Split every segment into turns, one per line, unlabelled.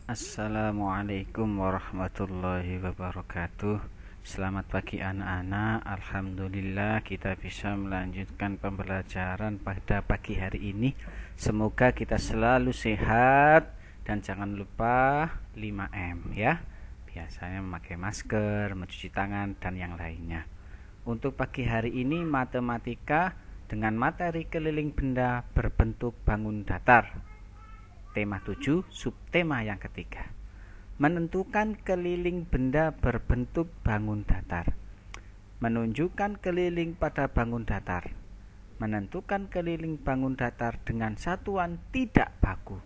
Assalamualaikum warahmatullahi wabarakatuh. Selamat pagi anak-anak. Alhamdulillah kita bisa melanjutkan pembelajaran pada pagi hari ini. Semoga kita selalu sehat dan jangan lupa 5M ya. Biasanya memakai masker, mencuci tangan dan yang lainnya. Untuk pagi hari ini matematika dengan materi keliling benda berbentuk bangun datar. Tema 7, subtema yang ketiga. Menentukan keliling benda berbentuk bangun datar. Menunjukkan keliling pada bangun datar. Menentukan keliling bangun datar dengan satuan tidak baku.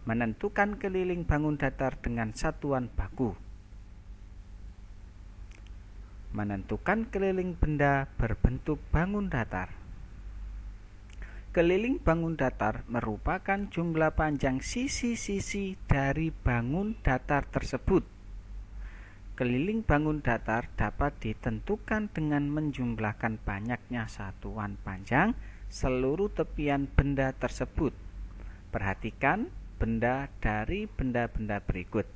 Menentukan keliling bangun datar dengan satuan baku. Menentukan keliling benda berbentuk bangun datar. Keliling bangun datar merupakan jumlah panjang sisi-sisi dari bangun datar tersebut. Keliling bangun datar dapat ditentukan dengan menjumlahkan banyaknya satuan panjang seluruh tepian benda tersebut. Perhatikan benda dari benda-benda berikut.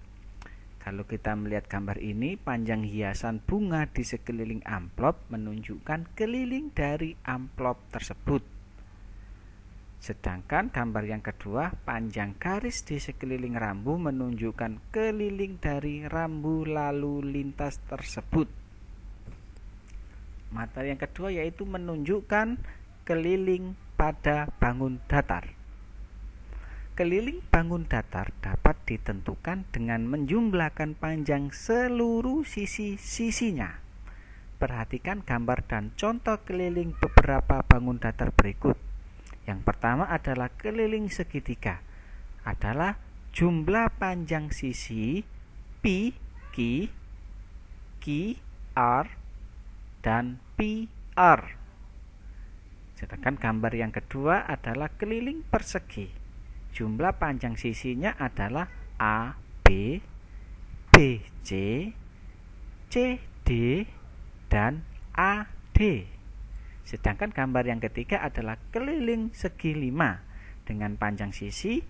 Kalau kita melihat gambar ini, panjang hiasan bunga di sekeliling amplop menunjukkan keliling dari amplop tersebut. Sedangkan gambar yang kedua, panjang garis di sekeliling rambu menunjukkan keliling dari rambu lalu lintas tersebut. Materi yang kedua yaitu menunjukkan keliling pada bangun datar. Keliling bangun datar dapat ditentukan dengan menjumlahkan panjang seluruh sisi-sisinya. Perhatikan gambar dan contoh keliling beberapa bangun datar berikut. Yang pertama adalah keliling segitiga. Adalah jumlah panjang sisi P, Q, R, dan PR. Sedangkan gambar yang kedua adalah keliling persegi. Jumlah panjang sisinya adalah A, B, BC, CD, dan AD. Sedangkan gambar yang ketiga adalah keliling segi 5 dengan panjang sisi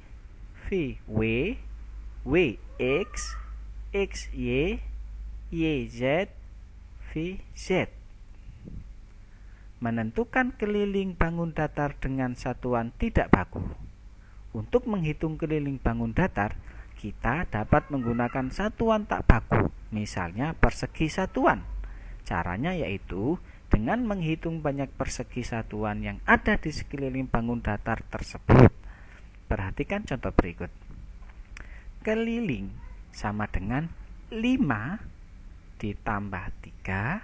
VW, WX, XY, YZ, VZ. Menentukan keliling bangun datar dengan satuan tidak baku. Untuk menghitung keliling bangun datar, kita dapat menggunakan satuan tak baku, misalnya persegi satuan. Caranya yaitu dengan menghitung banyak persegi satuan yang ada di sekeliling bangun datar tersebut. Perhatikan contoh berikut. Keliling sama dengan 5 ditambah 3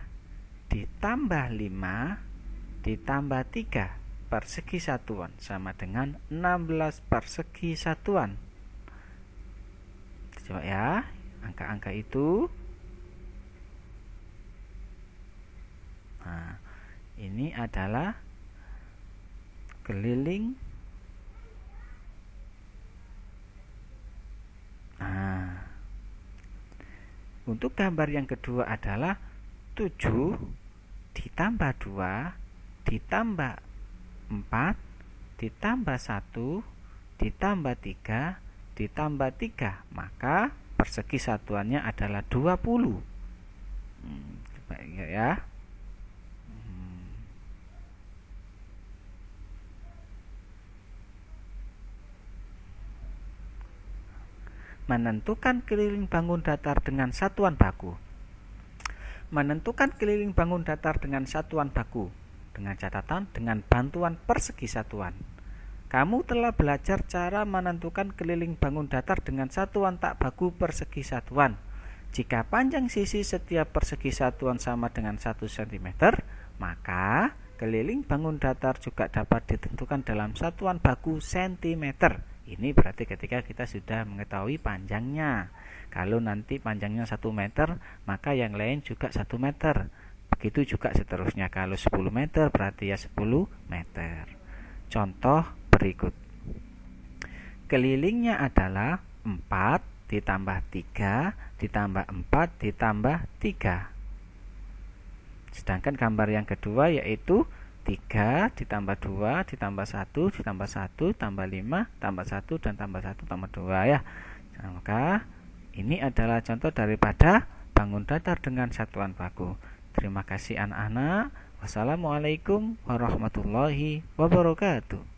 ditambah 5 ditambah 3 persegi satuan sama dengan 16 persegi satuan. Coba ya, angka-angka itu. Nah, ini adalah keliling. Nah, untuk gambar yang kedua adalah 7 ditambah 2 ditambah 4 ditambah 1 ditambah 3 ditambah 3, maka persegi satuannya adalah 20. Coba ya. Menentukan keliling bangun datar dengan satuan baku. Menentukan keliling bangun datar dengan satuan baku dengan catatan dengan bantuan persegi satuan. Kamu telah belajar cara menentukan keliling bangun datar dengan satuan tak baku persegi satuan. Jika panjang sisi setiap persegi satuan sama dengan 1 cm, maka keliling bangun datar juga dapat ditentukan dalam satuan baku cm. Ini berarti ketika kita sudah mengetahui panjangnya. Kalau nanti panjangnya 1 meter, maka yang lain juga 1 meter. Begitu juga seterusnya. Kalau 10 meter berarti ya 10 meter. Contoh berikut. Kelilingnya adalah 4 ditambah 3 ditambah 4 ditambah 3. Sedangkan gambar yang kedua yaitu 3 ditambah 2 ditambah 1 ditambah 1 tambah 5 tambah 1 dan tambah 1 tambah 2 ya. Nah, maka ini adalah contoh daripada bangun datar dengan satuan baku. Terima kasih anak-anak. Wassalamualaikum warahmatullahi wabarakatuh.